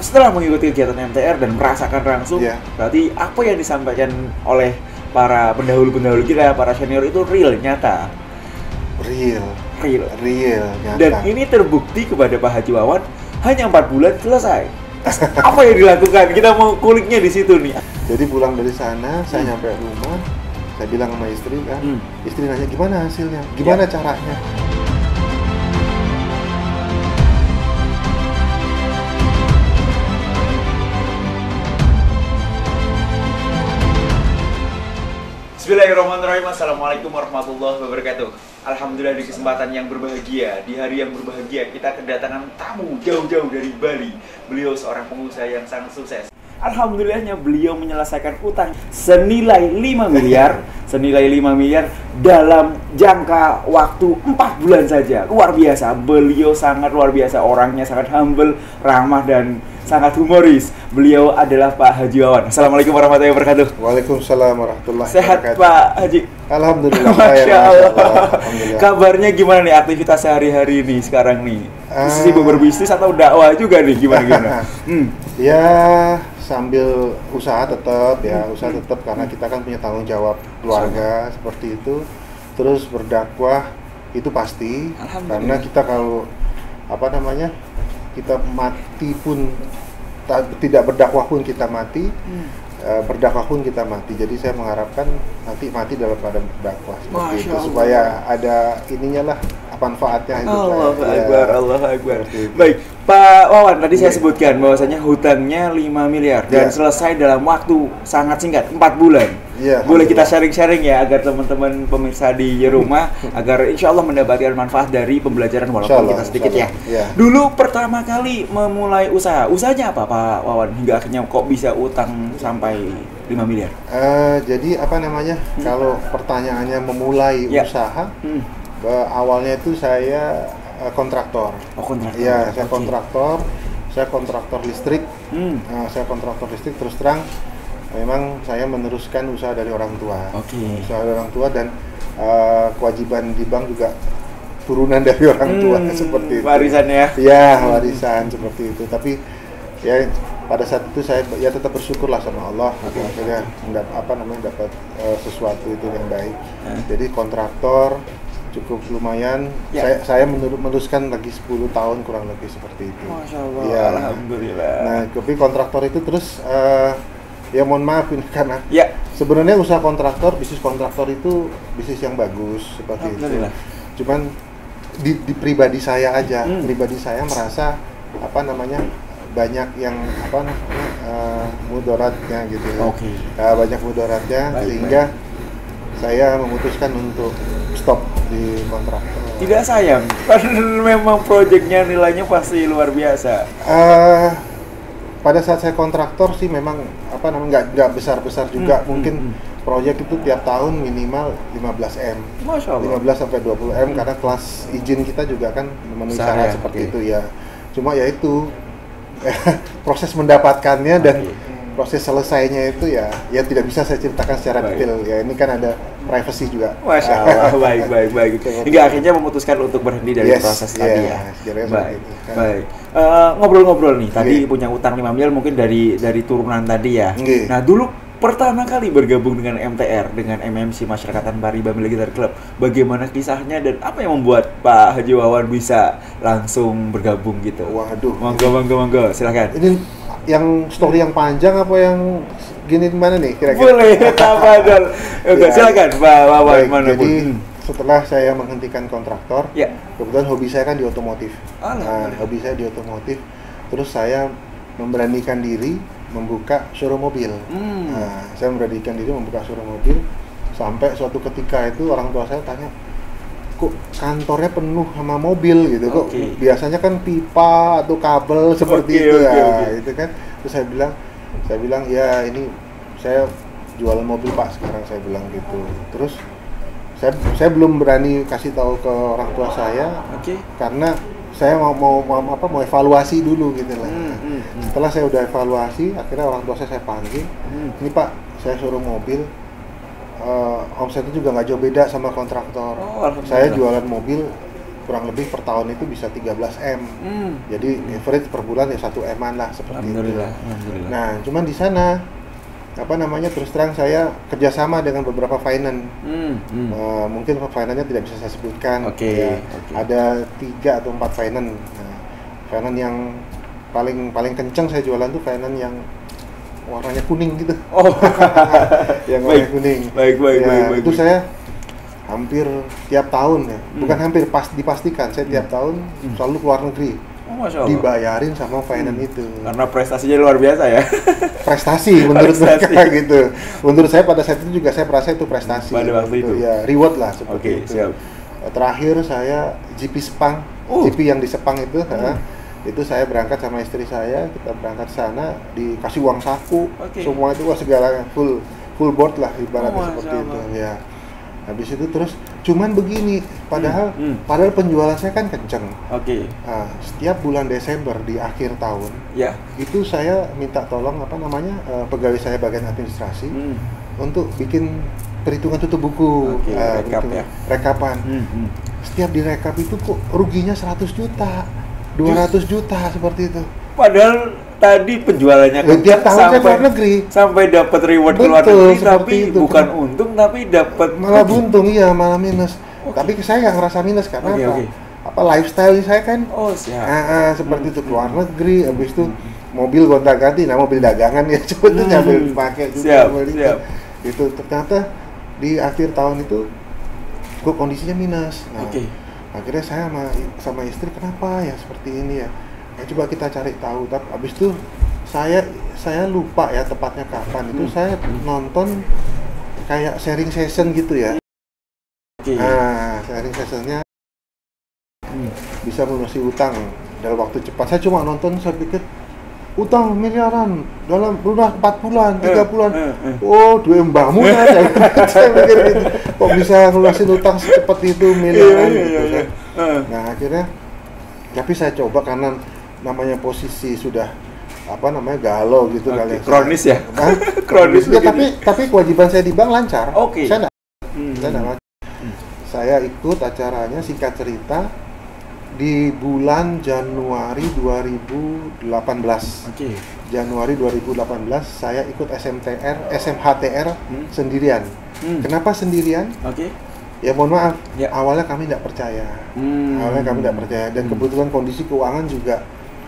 setelah mengikuti kegiatan MTR dan merasakan langsung, berarti apa yang disampaikan oleh para pendahulu-pendahulu kita, para senior itu real, nyata. Real, nyata. Dan ini terbukti kepada Pak Haji Wawan hanya 4 bulan selesai. Apa yang dilakukan? Kita mau kuliknya di situ nih. Jadi pulang dari sana, saya nyampe rumah, saya bilang sama istri kan, istri nanya gimana hasilnya, gimana caranya. Bismillahirrahmanirrahim. Assalamualaikum warahmatullahi wabarakatuh. Alhamdulillah, di kesempatan yang berbahagia, di hari yang berbahagia, kita kedatangan tamu jauh-jauh dari Bali. Beliau seorang pengusaha yang sangat sukses. Alhamdulillahnya beliau menyelesaikan utang senilai 5 miliar dalam jangka waktu 4 bulan saja. Luar biasa, beliau sangat luar biasa, orangnya sangat humble, ramah dan sangat humoris. Beliau adalah Pak Haji Wawan. Assalamualaikum warahmatullahi wabarakatuh. Waalaikumsalam warahmatullahi wabarakatuh. Sehat Pak Haji? Alhamdulillah. Masya Allah. Kabarnya gimana nih aktivitas sehari-hari nih sekarang nih? Sibuk berbisnis atau dakwah juga nih, gimana? Ya sambil usaha tetap karena kita kan punya tanggung jawab keluarga seperti itu. Terus berdakwah itu pasti, karena kita kalau kita mati pun tidak berdakwah pun kita mati, berdakwah pun kita mati. Jadi saya mengharapkan nanti mati dalam keadaan berdakwah seperti itu, supaya ada ininya lah manfaatnya itu. Allah Akbar. Baik, Pak Wawan, tadi saya sebutkan bahwasanya hutangnya 5 miliar dan selesai dalam waktu sangat singkat, 4 bulan. Boleh kita sharing-sharing ya, agar teman-teman pemirsa di rumah agar insya Allah mendapatkan manfaat dari pembelajaran walaupun kita sedikit ya. Dulu pertama kali memulai usahanya apa Pak Wawan hingga akhirnya kok bisa utang sampai 5 miliar? Jadi kalau pertanyaannya memulai usaha, awalnya itu saya kontraktor. Iya, saya kontraktor. Saya kontraktor listrik. Saya kontraktor listrik, terus terang memang saya meneruskan usaha dari orang tua. Usaha dari orang tua dan kewajiban di bank juga turunan dari orang tua seperti itu. Warisan ya? Iya, warisan seperti itu. Tapi ya pada saat itu saya ya tetap bersyukurlah sama Allah, akhirnya dapat sesuatu itu yang baik. Jadi kontraktor cukup lumayan. Saya meneruskan lagi 10 tahun kurang lebih seperti itu. Masya Allah. Ya. Alhamdulillah. Nah, tapi kontraktor itu terus ya mohon maaf ini karena sebenarnya usaha kontraktor, bisnis kontraktor itu bisnis yang bagus seperti itu. Cuman di pribadi saya aja, pribadi saya merasa banyak yang mudaratnya gitu ya. Banyak mudaratnya sehingga saya memutuskan untuk stop di kontraktor. Tidak sayang, kan memang proyeknya nilainya pasti luar biasa. Pada saat saya kontraktor sih memang nggak besar-besar juga, mungkin proyek itu tiap tahun minimal 15 M. Masya Allah. 15 sampai 20 M karena kelas izin kita juga kan memenuhi syarat seperti itu ya. Cuma ya itu proses mendapatkannya dan proses selesainya itu ya tidak bisa saya ceritakan secara detail ya, ini kan ada privacy juga. Masya Allah. baik. Hingga akhirnya memutuskan untuk berhenti dari proses tadi ya. Baik. Ngobrol-ngobrol nih, tadi punya utang 5 miliar mungkin dari turunan tadi ya. Nah, dulu pertama kali bergabung dengan MTR, dengan MMC Masyarakatan Bari Bamila Gitar Club, bagaimana kisahnya dan apa yang membuat Pak Haji Wawan bisa langsung bergabung gitu? Waduh. Monggo, silakan. Ini yang story yang panjang apa yang gini mana nih kira-kira? Boleh, tafadhol. Oke, silakan Pak Wawan. Jadi setelah saya menghentikan kontraktor, kebetulan hobi saya kan di otomotif. Hobi saya di otomotif, terus saya memberanikan diri membuka showroom mobil. Saya memberanikan diri membuka showroom mobil sampai suatu ketika itu orang tua saya tanya, kok kantornya penuh sama mobil gitu, kok biasanya kan pipa atau kabel seperti itu gitu kan. Terus saya bilang ya ini saya jualan mobil Pak sekarang, saya bilang gitu. Terus saya belum berani kasih tahu ke orang tua saya, karena saya mau evaluasi dulu gitu lah. Setelah saya udah evaluasi, akhirnya orang tua saya panggil, ini Pak, saya suruh mobil, omsetnya juga nggak jauh beda sama kontraktor. Saya jualan mobil kurang lebih per tahun itu bisa 13 M. Jadi average per bulan ya 1 M-an lah seperti itu. Alhamdulillah. Nah, cuman di sana terus terang saya kerjasama dengan beberapa finance. Mungkin finance-nya tidak bisa saya sebutkan. Ada 3 atau 4 finance. Nah, finance yang paling kenceng saya jualan tuh finance yang warnanya kuning gitu. Yang warnanya kuning. Baik. Itu saya hampir tiap tahun ya, bukan hampir, dipastikan saya tiap tahun selalu keluar negeri. Dibayarin sama finance itu. Karena prestasinya luar biasa ya. Prestasi menurut mereka gitu. Menurut saya pada saat itu juga saya merasa itu prestasi. Pada waktu itu. Ya, reward lah seperti itu. Siap. Terakhir saya GP Sepang, GP yang di Sepang itu, itu saya berangkat sama istri saya, kita berangkat sana, dikasih uang saku, semua itu segalanya full board lah ibaratnya seperti itu ya. Habis itu terus cuman begini, padahal penjualan saya kan kenceng. Nah, setiap bulan Desember di akhir tahun, itu saya minta tolong pegawai saya bagian administrasi untuk bikin perhitungan tutup buku, rekapan. Setiap direkap itu kok ruginya 100 juta, 200 juta seperti itu. Padahal tadi penjualannya tiap tahun saya keluar negeri sampai dapat reward keluar negeri, tapi itu bukan untung, tapi dapat malah buntung, malah minus. Tapi saya nggak ngerasa minus karena lifestyle saya kan seperti itu, keluar negeri, habis itu mobil gonta-ganti, mobil dagangan ya sebetulnya sambil dipakai juga. Itu ternyata di akhir tahun itu kok kondisinya minus. Akhirnya saya sama istri, kenapa ya seperti ini ya? Coba kita cari tahu. Tapi abis itu saya lupa ya tepatnya kapan itu saya nonton kayak sharing session gitu ya. Sharing sessionnya bisa melunasi utang dalam waktu cepat. Saya cuma nonton, saya pikir utang miliaran dalam 4 bulan, 3 bulan. Duit mbahmu ya. Saya pikir gitu. Kok bisa ngelunasin utang secepat itu miliaran gitu kan. Nah, akhirnya tapi saya coba karena namanya posisi sudah galau gitu kali. Kronis ya? Kronis ya, tapi kewajiban saya di bank lancar. Saya enggak. Saya ikut acaranya, singkat cerita, di bulan Januari 2018. Januari 2018 saya ikut SMHTR sendirian. Kenapa sendirian? Ya mohon maaf, awalnya kami tidak percaya. Dan kebetulan kondisi keuangan juga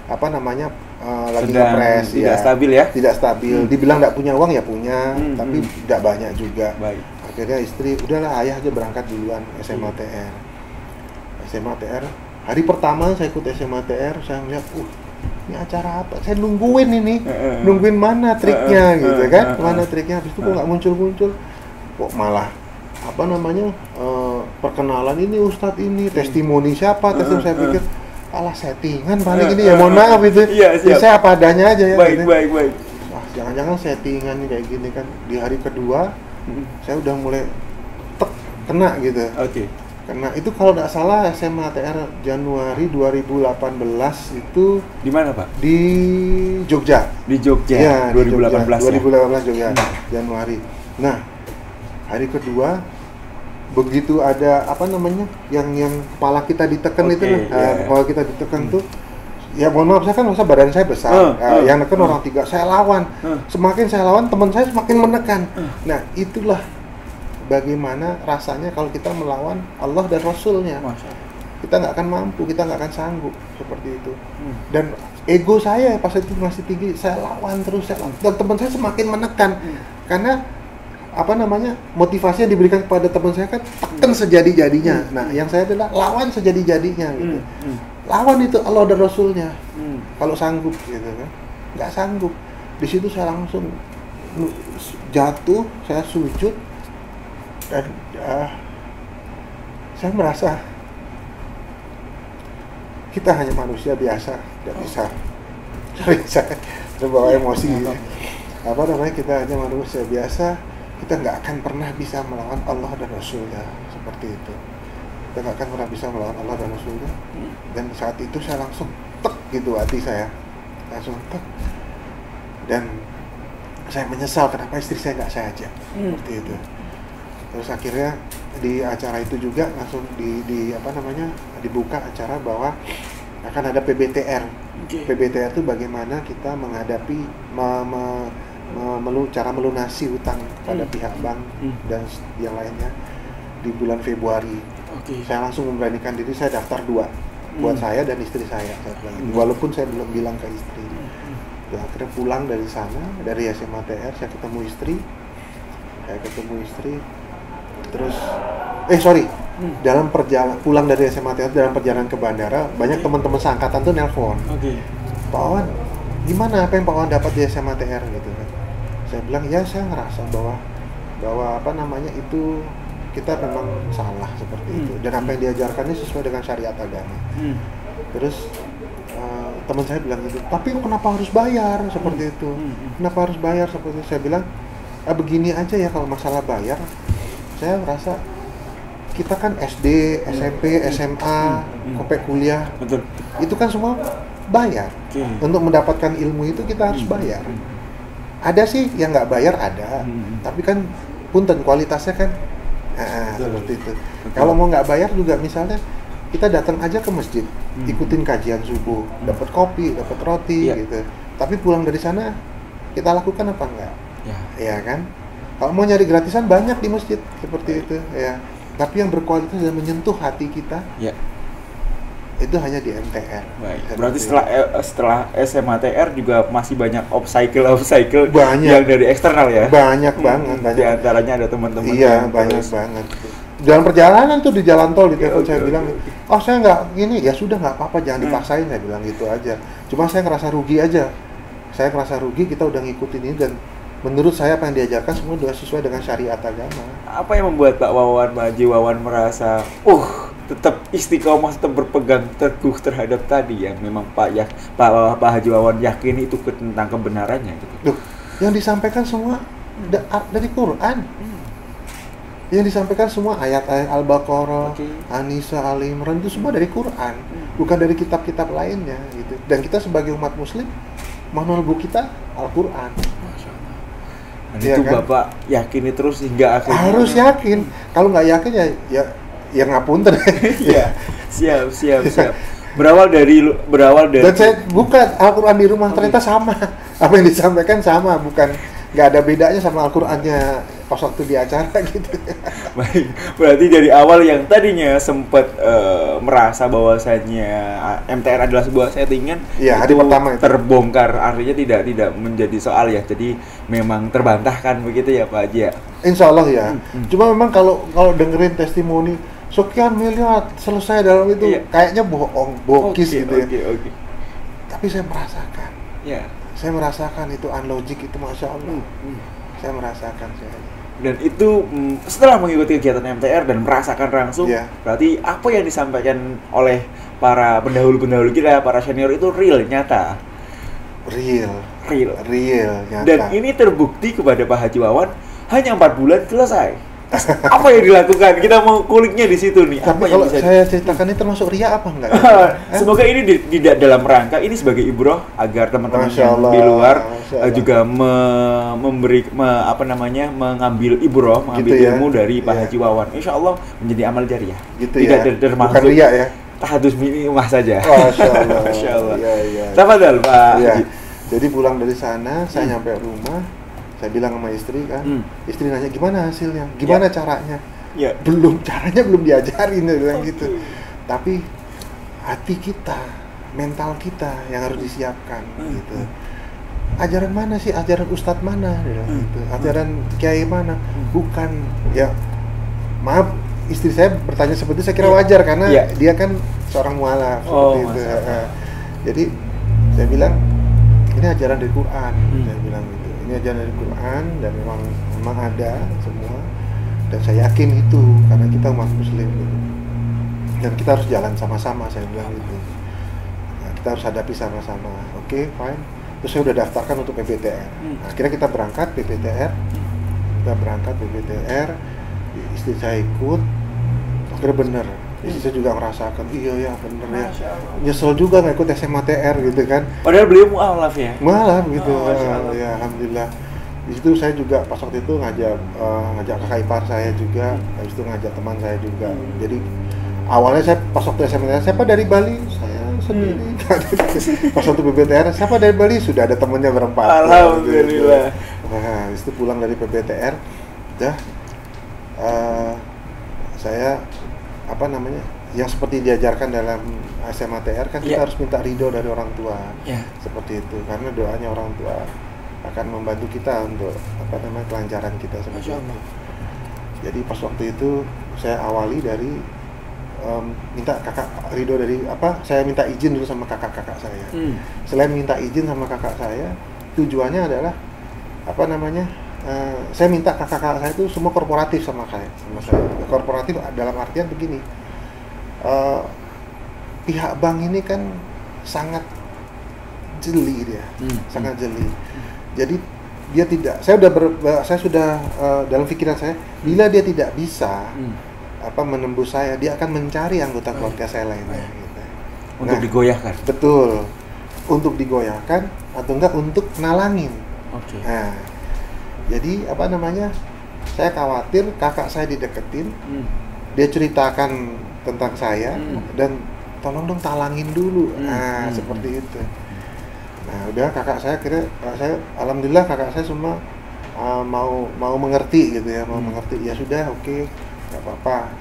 lagi ngepres, tidak stabil ya? Tidak stabil. Dibilang tidak punya uang ya punya, tapi tidak banyak juga. Akhirnya istri, udahlah ayah aja berangkat duluan SMHTR. Hari pertama saya ikut SMHTR, saya melihat, ini acara apa? Saya nungguin mana triknya gitu kan? Mana triknya? Habis itu kok nggak muncul-muncul? Kok malah perkenalan ini ustadz ini, testimoni siapa? Saya pikir settingan paling ini ya, mohon maaf itu. Saya apa adanya aja ya. Baik. Jangan-jangan settingan kayak gini kan. Di hari kedua saya udah mulai kena gitu. Karena itu kalau tidak salah SMHTR Januari 2018 itu di mana Pak? Di Jogja. Di Jogja. Ya, 2018 2018 Jogja. Januari. Nah, hari kedua begitu ada yang kepala kita ditekan kepala kita ditekan tuh, ya mohon maaf, saya kan masa badan saya besar, yang neken orang 3, saya lawan, semakin saya lawan teman saya semakin menekan. Nah, itulah bagaimana rasanya kalau kita melawan Allah dan Rasulnya. Kita nggak akan mampu, kita nggak akan sanggup seperti itu. Dan ego saya pas itu masih tinggi, saya lawan terus, dan teman saya semakin menekan karena motivasi yang diberikan kepada teman saya kan tekan sejadi-jadinya. Nah, yang saya adalah lawan sejadi-jadinya gitu. Lawan itu Allah dan Rasulnya. Kalau sanggup gitu kan. Nggak sanggup. Di situ saya langsung jatuh, saya sujud, dan saya merasa kita hanya manusia biasa, tidak bisa terbawa emosi. Kita hanya manusia biasa, kita nggak akan pernah bisa melawan Allah dan Rasulnya, seperti itu. Kita nggak akan pernah bisa melawan Allah dan Rasulnya. Dan saat itu saya langsung tek gitu, hati saya langsung tek, dan saya menyesal kenapa istri saya nggak saya ajak, seperti itu. Terus akhirnya di acara itu juga langsung dibuka acara bahwa akan ada PBTR. PBTR itu bagaimana kita menghadapi cara melunasi hutang pada pihak bank dan yang lainnya di bulan Februari. Saya langsung memberanikan diri, saya daftar 2 buat saya dan istri saya bilang. Walaupun saya belum bilang ke istri. Ya, akhirnya pulang dari sana, dari SMATR, saya ketemu istri. Terus dalam perjalanan pulang dari SMATR, dalam perjalanan ke bandara, banyak teman-teman seangkatan tuh nelpon. Pak Wawan, gimana apa yang Pak Wawan dapat di SMATR gitu kan? Saya bilang, ya saya ngerasa bahwa itu kita memang salah seperti itu, dan apa yang diajarkannya sesuai dengan syariat agama. Terus teman saya bilang gitu, tapi kenapa harus bayar seperti itu? Kenapa harus bayar seperti itu? Saya bilang, begini aja ya, kalau masalah bayar, saya merasa kita kan SD, SMP, SMA, sampai kuliah, itu kan semua bayar. Untuk mendapatkan ilmu itu kita harus bayar. Ada sih yang nggak bayar, ada, tapi kan punten kualitasnya kan seperti itu. Kalau mau nggak bayar juga, misalnya kita datang aja ke masjid, ikutin kajian subuh, dapat kopi, dapat roti gitu. Tapi pulang dari sana kita lakukan apa enggak? Ya kan? Kalau mau nyari gratisan banyak di masjid seperti itu ya. Tapi yang berkualitas dan menyentuh hati kita, itu hanya di MTR. Berarti setelah SMATR juga masih banyak upcycle yang dari eksternal ya? Banyak banget. Di antaranya ada teman-teman. Iya, banyak banget. Dalam perjalanan tuh di jalan tol di telepon saya bilang, saya nggak gini, ya sudah nggak apa-apa, jangan dipaksain, saya bilang gitu aja. Cuma saya ngerasa rugi aja. Saya ngerasa rugi, kita udah ngikutin ini, dan menurut saya apa yang diajarkan semua sudah sesuai dengan syariat agama. Apa yang membuat Pak Haji Wawan merasa, tetap istiqomah, tetap berpegang teguh terhadap tadi yang memang Pak Haji Wawan yakin itu tentang kebenarannya gitu. Yang disampaikan semua dari Quran. Yang disampaikan semua ayat-ayat Al-Baqarah, An-Nisa, Ali Imran, itu semua dari Quran, bukan dari kitab-kitab lainnya gitu. Dan kita sebagai umat muslim, manual buku kita Al-Quran. Dan itu kan? Bapak yakini terus hingga akhirnya. Harus yakin. Kalau nggak yakin ya ngapunten. Iya. Siap. Berawal dari Dan saya buka Al-Quran di rumah, ternyata sama. Apa yang disampaikan sama, nggak ada bedanya sama Al-Qurannya pas waktu di acara gitu. Baik, berarti dari awal yang tadinya sempat merasa bahwasannya MTR adalah sebuah settingan, hari pertama itu terbongkar, artinya tidak menjadi soal ya, jadi memang terbantahkan begitu ya Pak Haji ya? Insya Allah ya. Cuma memang kalau dengerin testimoni sekian miliar selesai dalam itu, kayaknya bokis gitu ya. Tapi saya merasakan. Saya merasakan itu unlogic, itu Masya Allah. Saya merasakan Dan itu setelah mengikuti kegiatan MTR dan merasakan langsung, berarti apa yang disampaikan oleh para pendahulu-pendahulu kita, para senior itu real, nyata. Real, nyata. Dan ini terbukti kepada Pak Haji Wawan hanya 4 bulan selesai. Apa yang dilakukan? Kita mau kuliknya di situ nih. Tapi kalau saya ceritakan ini termasuk ria apa enggak? Semoga ini tidak dalam rangka ini sebagai ibroh agar teman-teman yang di luar juga mengambil ibroh, mengambil ilmu dari Pak Haji Wawan. Insya Allah menjadi amal jariah. Gitu tidak termasuk bukan ria ya. Tahadus minimah saja. Masya Allah. Tafadhal Pak. Jadi pulang dari sana, saya nyampe rumah. Saya bilang sama istri kan, istri nanya gimana hasilnya, gimana caranya, caranya belum diajarin, dia bilang gitu. Tapi hati kita, mental kita yang harus disiapkan gitu. Ajaran mana sih, ajaran ustadz mana, dia bilang gitu. Ajaran kiai mana, bukan ya. Maaf, istri saya bertanya seperti itu, saya kira wajar karena dia kan seorang mualaf seperti itu. Jadi saya bilang ini ajaran dari Quran, saya bilang gitu. Ini ajaran dari Quran dan memang ada semua, dan saya yakin itu karena kita umat muslim gitu. Dan kita harus jalan sama-sama, saya bilang gitu. Nah, kita harus hadapi sama-sama. Oke, fine. Terus saya udah daftarkan untuk PBTR. Nah, akhirnya kita berangkat PBTR, istri saya ikut, akhirnya bener. Istri saya juga merasakan, iya bener ya. Nyesel juga nggak ikut SMATR gitu kan. Padahal beliau mualaf ya? Mualaf gitu. Ya alhamdulillah. Di situ saya juga pas waktu itu ngajak kakak ipar saya juga, habis itu ngajak teman saya juga. Jadi Awalnya saya pas waktu SMA, siapa dari Bali? Saya sendiri. Pas waktu PBTR, siapa dari Bali? Sudah ada temennya berempat. Alhamdulillah. Nah, itu pulang dari PBTR, udah saya yang seperti diajarkan dalam SMA TR kan kita harus minta ridho dari orang tua, seperti itu, karena doanya orang tua akan membantu kita untuk kelancaran kita seperti itu. Jadi pas waktu itu saya awali dari minta kakak ridho dari saya minta izin dulu sama kakak-kakak saya. Selain minta izin sama kakak saya, tujuannya adalah saya minta kakak-kakak saya itu semua korporatif sama saya. Korporatif dalam artian begini, pihak bank ini kan sangat jeli dia, sangat jeli. Jadi dia tidak, saya sudah dalam pikiran saya, bila dia tidak bisa menembus saya, dia akan mencari anggota keluarga saya lainnya. Gitu. Untuk digoyahkan. Betul, untuk digoyahkan atau enggak untuk nalangin. Okay. Nah, jadi saya khawatir kakak saya dideketin, dia ceritakan tentang saya dan tolong dong talangin dulu. Seperti itu. Nah, udah kakak saya alhamdulillah kakak saya semua mau mengerti gitu ya, mau mengerti. Ya sudah, oke, nggak apa-apa.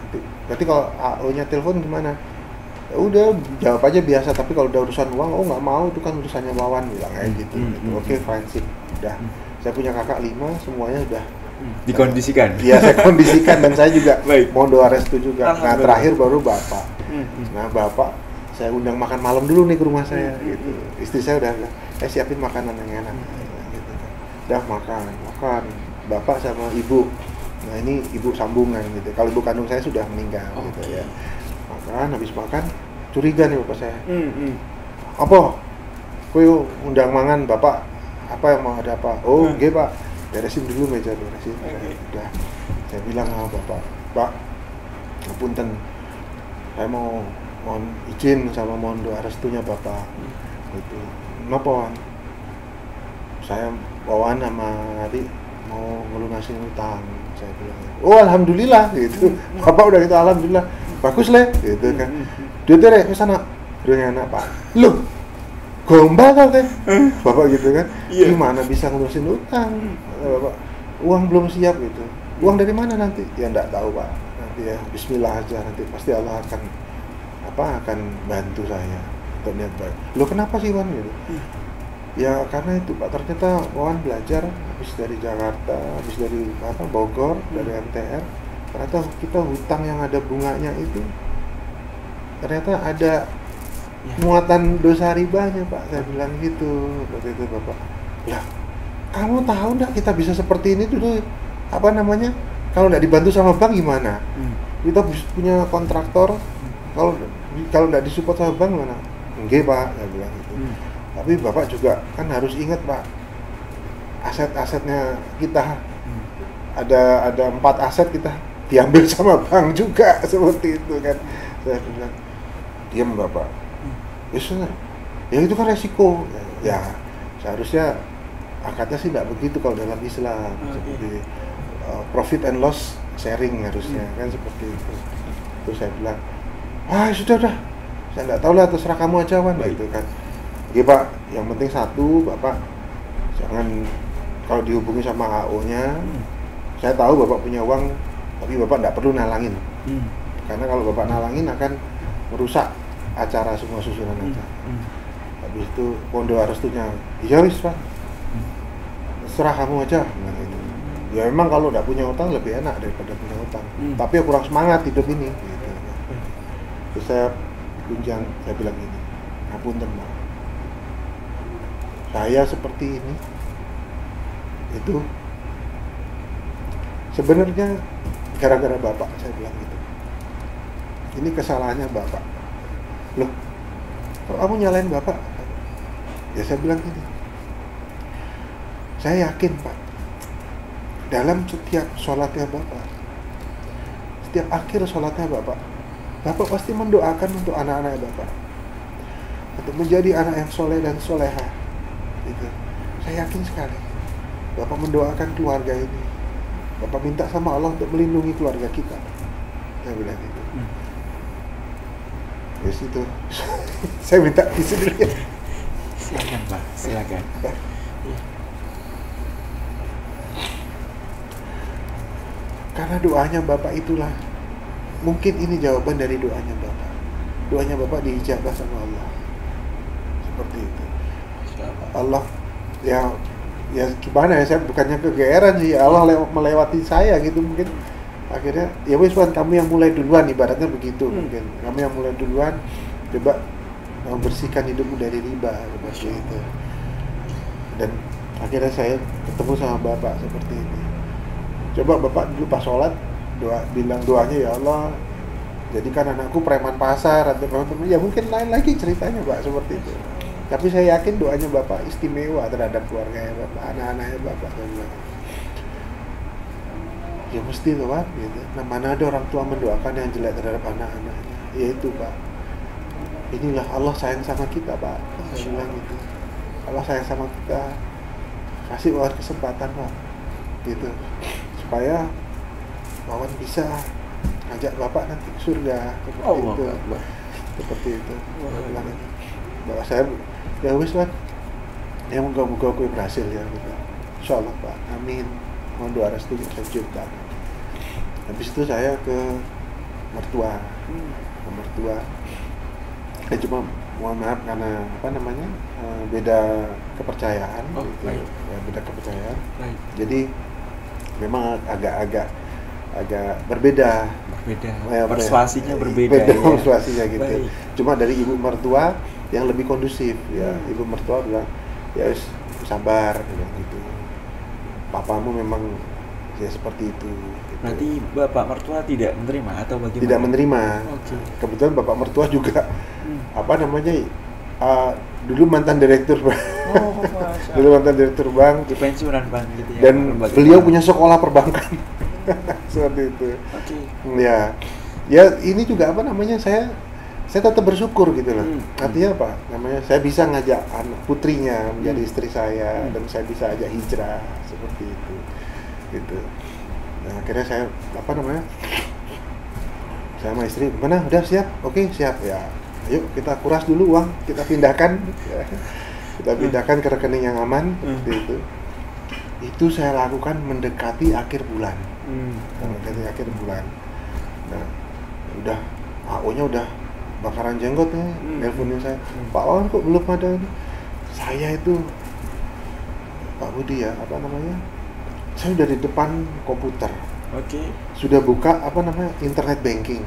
Berarti kalau AO-nya telepon gimana? Ya udah, jawab aja biasa. Tapi kalau udah urusan uang, oh nggak mau, itu kan urusannya Wawan, bilang kayak gitu. Oke, fine sih. Udah, saya punya kakak 5, semuanya udah dikondisikan. Iya, saya kondisikan dan saya juga mau doa restu juga. Nah, terakhir baru bapak. Nah, bapak saya undang makan malam dulu nih ke rumah saya gitu. Istri saya udah siapin makanan yang enak gitu. Udah makan. Bapak sama ibu. Nah, ini ibu sambungan gitu. Kalau ibu kandung saya sudah meninggal gitu ya. Habis makan curiga nih bapak saya. Apa? Kowe undang mangan bapak, apa yang mau ada apa? Oh, nggih, Pak. Beresin dulu meja, beresin. Udah. Saya bilang sama bapak, "Pak, punten. Saya mohon izin sama mohon doa restunya bapak." Gitu. Napa? Saya Wawan sama adik mau ngelunasin utang. Saya bilang, "Oh, alhamdulillah." Gitu. Bapak udah gitu, alhamdulillah. Bagus le, gitu kan. Duitnya ke sana. Duitnya enak, Pak. Loh, gombal kan teh? Bapak gitu kan. Gimana bisa ngurusin utang? Bapak, uang belum siap gitu. Uang dari mana nanti? Ya enggak tahu, Pak. Nanti ya bismillah aja, nanti pasti Allah akan bantu saya untuk niat baik. Loh, kenapa sih Wan gitu? Ya karena itu Pak, ternyata Wawan belajar habis dari Jakarta, habis dari Bogor, dari MTR. Ternyata kita hutang yang ada bunganya itu ternyata ada muatan dosa ribanya, Pak. Saya bilang gitu waktu itu Bapak. Lah, kamu tahu enggak kita bisa seperti ini dulu kalau enggak dibantu sama bank gimana? Kita punya kontraktor, kalau enggak disupport sama bank gimana? Enggak, Pak, saya bilang gitu. Tapi Bapak juga kan harus ingat, Pak, aset-asetnya kita ada 4 aset kita diambil sama bank juga seperti itu kan. Saya bilang, diam Bapak. Ya itu kan resiko. Ya seharusnya akadnya sih tidak begitu kalau dalam Islam, seperti profit and loss sharing harusnya kan seperti itu. Terus saya bilang, sudah, saya nggak tahu lah, terserah kamu aja Wan, gitu kan. Oke Pak, yang penting satu, Bapak jangan kalau dihubungi sama AO-nya, saya tahu Bapak punya uang, tapi Bapak nggak perlu nalangin, karena kalau Bapak nalangin akan merusak acara semua susunan acara. Habis itu pondo restunya, ya wis Pak, serah kamu aja. Nah, gitu. Ya memang kalau nggak punya utang lebih enak daripada punya utang, tapi ya kurang semangat hidup ini. Gitu. Terus saya bilang gini, ngapunten Pak, saya seperti ini itu sebenarnya gara-gara Bapak, saya bilang gitu. Ini kesalahannya Bapak. Loh, kok kamu nyalain Bapak? Ya saya bilang gini, saya yakin Pak, dalam setiap sholatnya Bapak, setiap akhir sholatnya Bapak pasti mendoakan untuk anak-anak Bapak untuk menjadi anak yang soleh dan soleha. Gitu. Saya yakin sekali Bapak mendoakan keluarga ini. Bapak minta sama Allah untuk melindungi keluarga kita. Saya bilang gitu. Yes itu. Saya minta isi dulu ya. Silakan Pak, silakan. Ya. Karena doanya Bapak itulah, mungkin ini jawaban dari doanya Bapak. Doanya Bapak diijabah sama Allah. Seperti itu. Allah ya gimana ya, saya bukannya kegeeran sih, Allah melewati saya gitu mungkin. Akhirnya ya wis Wan, kamu yang mulai duluan, ibaratnya begitu mungkin. Kamu yang mulai duluan, coba membersihkan hidupmu dari riba seperti itu. Dan akhirnya saya ketemu sama Bapak seperti ini. Coba Bapak dulu pas sholat bilang doanya, ya Allah jadikan anakku preman pasar atau teman-teman, ya mungkin lain lagi ceritanya Pak seperti itu. Tapi saya yakin doanya Bapak istimewa terhadap keluarganya Bapak, anak-anaknya Bapak. Ya mesti tuh Pak, gitu. Nah, mana ada orang tua mendoakan yang jelek terhadap anak-anaknya? Ya itu Pak. Inilah Allah sayang sama kita Pak. Saya bilang gitu. Allah sayang sama kita. Kasih Wawan kesempatan Pak. Gitu. Supaya Wawan bisa ngajak Bapak nanti ke surga seperti itu. Seperti itu. Bapak saya ya wis Wan. Ya moga-moga aku berhasil ya gitu. Insyaallah Pak. Amin. Mohon doa restu saya Pak. Habis itu saya ke mertua. Cuma mohon maaf karena beda kepercayaan gitu. Ya, beda kepercayaan. Jadi memang agak berbeda. Persuasinya berbeda. Persuasinya gitu. Baik. Cuma dari ibu mertua yang lebih kondusif ya. Ibu mertua bilang, ya sabar gitu. Papamu memang ya seperti itu. Gitu. Berarti bapak mertua tidak menerima atau bagaimana? Tidak menerima. Okay. Kebetulan bapak mertua juga dulu mantan direktur bank. Dulu mantan direktur bank. Di pensiunan bank gitu ya. Dan beliau punya sekolah perbankan. Seperti itu. Oke. Ya. Ya ini juga saya tetap bersyukur gitu loh. Artinya apa? Saya bisa ngajak anak putrinya menjadi istri saya dan saya bisa ajak hijrah seperti itu. Gitu. Nah, akhirnya saya saya sama istri, mana udah siap? Oke, siap ya. Ayo kita kuras dulu uang, kita pindahkan ya. Kita pindahkan ke rekening yang aman seperti itu. Itu saya lakukan mendekati akhir bulan. Mendekati akhir bulan. Nah, udah AO-nya udah bakaran jenggot nih, nelponin saya. Pak Wawan kok belum ada ini? Saya itu Pak Budi ya, saya udah di depan komputer. Oke. Sudah buka internet banking.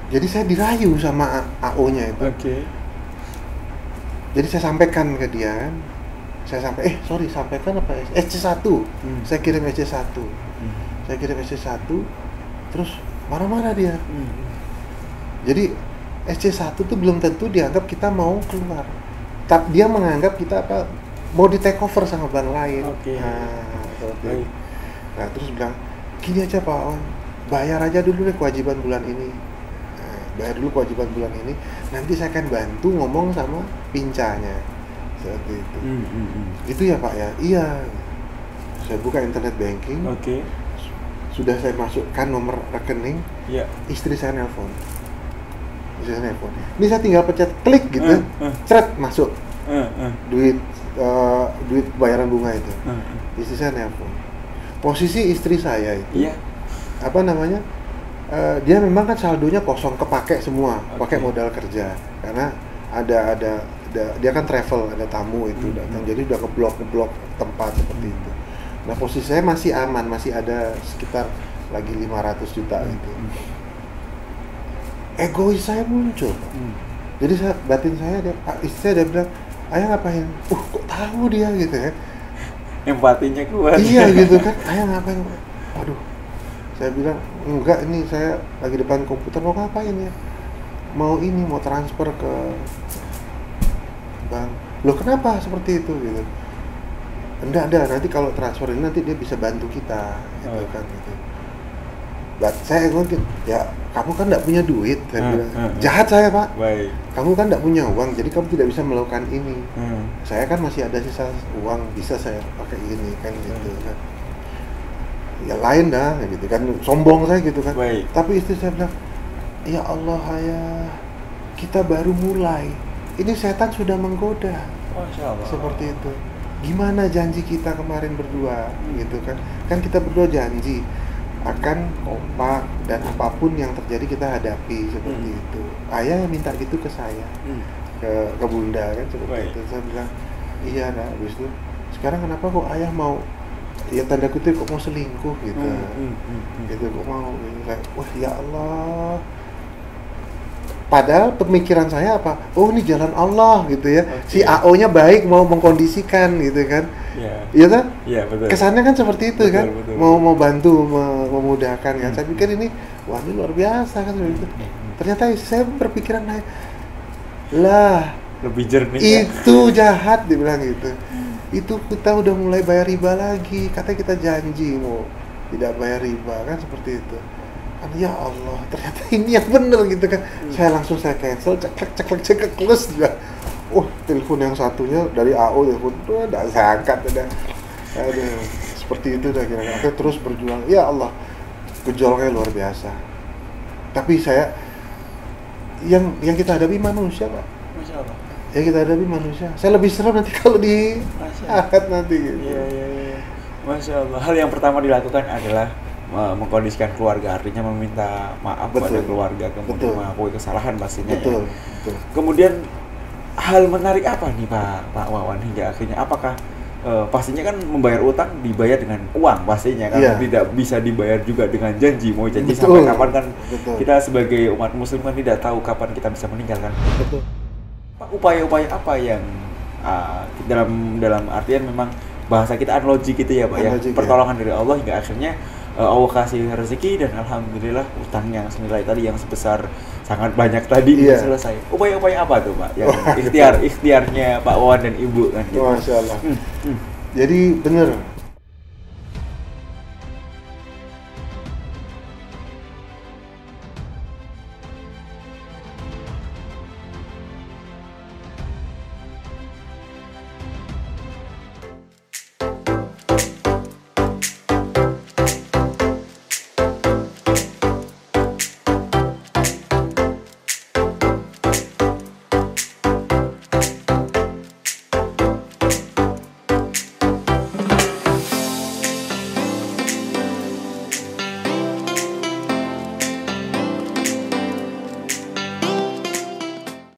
Jadi saya dirayu sama AO-nya itu. Oke. Jadi saya sampaikan ke dia kan. Sampaikan apa? SC1. Saya kirim SC1. Saya kirim SC1. Terus marah-marah dia. Jadi SC1 tuh belum tentu dianggap kita mau keluar. Dia menganggap kita mau di take over sama bank lain. Okay. Nah, terus bilang, gini aja Pak Wawan, bayar aja dulu deh kewajiban bulan ini. Nanti saya akan bantu ngomong sama pincanya. Seperti itu. Itu ya Pak ya? Iya. Saya buka internet banking. Oke. Sudah saya masukkan nomor rekening. Yeah. Istri saya nelpon. Ini saya tinggal pencet klik gitu. Cret masuk. Duit bayaran bunga itu. Istri saya nelpon. Posisi istri saya itu dia memang kan saldonya kosong, kepake semua, pakai modal kerja karena ada dia kan travel, ada tamu itu datang, jadi udah ngeblok tempat seperti itu. Nah posisi saya masih aman, masih ada sekitar lagi 500 juta itu. Egois saya muncul. Jadi batin saya istri saya dia bilang, ayah ngapain? Kok tahu dia gitu ya? Empatinya kuat. Iya gitu kan, ayah ngapain? Waduh, saya bilang enggak, ini saya lagi depan komputer, mau ngapain ya? Mau transfer ke bank. Loh kenapa seperti itu gitu? Enggak ada, nanti kalau transfer ini nanti dia bisa bantu kita, gitu kan gitu. Saya mungkin, ya kamu kan nggak punya duit, saya bilang. Jahat saya Pak. Baik. Kamu kan nggak punya uang, jadi kamu tidak bisa melakukan ini. Saya kan masih ada sisa uang, bisa saya pakai ini kan gitu kan. Ya lain dah, gitu kan, sombong saya gitu kan. Baik. Tapi istri saya bilang, ya Allah ayah, kita baru mulai, ini setan sudah menggoda. Masya Allah. Seperti itu. Gimana janji kita kemarin berdua, gitu kan? Kan kita berdua janji akan kompak dan apapun yang terjadi kita hadapi seperti itu. Ayah yang minta gitu ke saya, ke bunda kan seperti itu. Saya bilang, iya nak. Habis itu, sekarang kenapa kok ayah mau, ya tanda kutip kok mau selingkuh gitu, gitu kok mau? Gitu. Wah ya Allah. Padahal pemikiran saya apa? Oh ini jalan Allah gitu ya. Si AO-nya baik mau mengkondisikan gitu kan. Iya kan? Iya betul. Kesannya kan seperti itu kan. Mau bantu memudahkan kan. Saya pikir ini wah ini luar biasa kan seperti itu. Ternyata saya berpikiran lah lebih jernih. Itu jahat dibilang gitu. Itu kita udah mulai bayar riba lagi. Katanya kita janji mau tidak bayar riba kan seperti itu. Ya Allah, ternyata ini yang bener gitu kan. Saya cancel, ceklek close juga. Telepon yang satunya dari AO, telepon tuh enggak saya angkat ada. Aduh, seperti itu dah kira-kira. Aku terus berjuang. Ya Allah, gejolaknya luar biasa. Tapi saya yang kita hadapi manusia, Pak. Masya Allah. Yang kita hadapi manusia. Saya lebih serem nanti kalau di akad nanti gitu. Iya. Masya Allah. Hal yang pertama dilakukan adalah mengkondisikan keluarga, artinya meminta maaf pada keluarga, kemudian mengakui kesalahan pastinya. Betul. Kemudian hal menarik apa nih Pak Wawan hingga akhirnya apakah pastinya kan membayar utang dibayar dengan uang pastinya kan, tidak bisa dibayar juga dengan janji, mau janji sampai kapan kan. Kita sebagai umat muslim kan tidak tahu kapan kita bisa meninggal kan. Betul. Pak, upaya-upaya apa yang dalam artian memang bahasa kita analogi gitu ya Pak, pertolongan dari Allah hingga akhirnya Allah kasih rezeki dan alhamdulillah utang yang senilai tadi yang sebesar sangat banyak tadi selesai. Upaya-upaya apa tuh Pak? Yang ikhtiarnya Pak Wawan dan Ibu kan gitu. Masya Allah. Jadi benar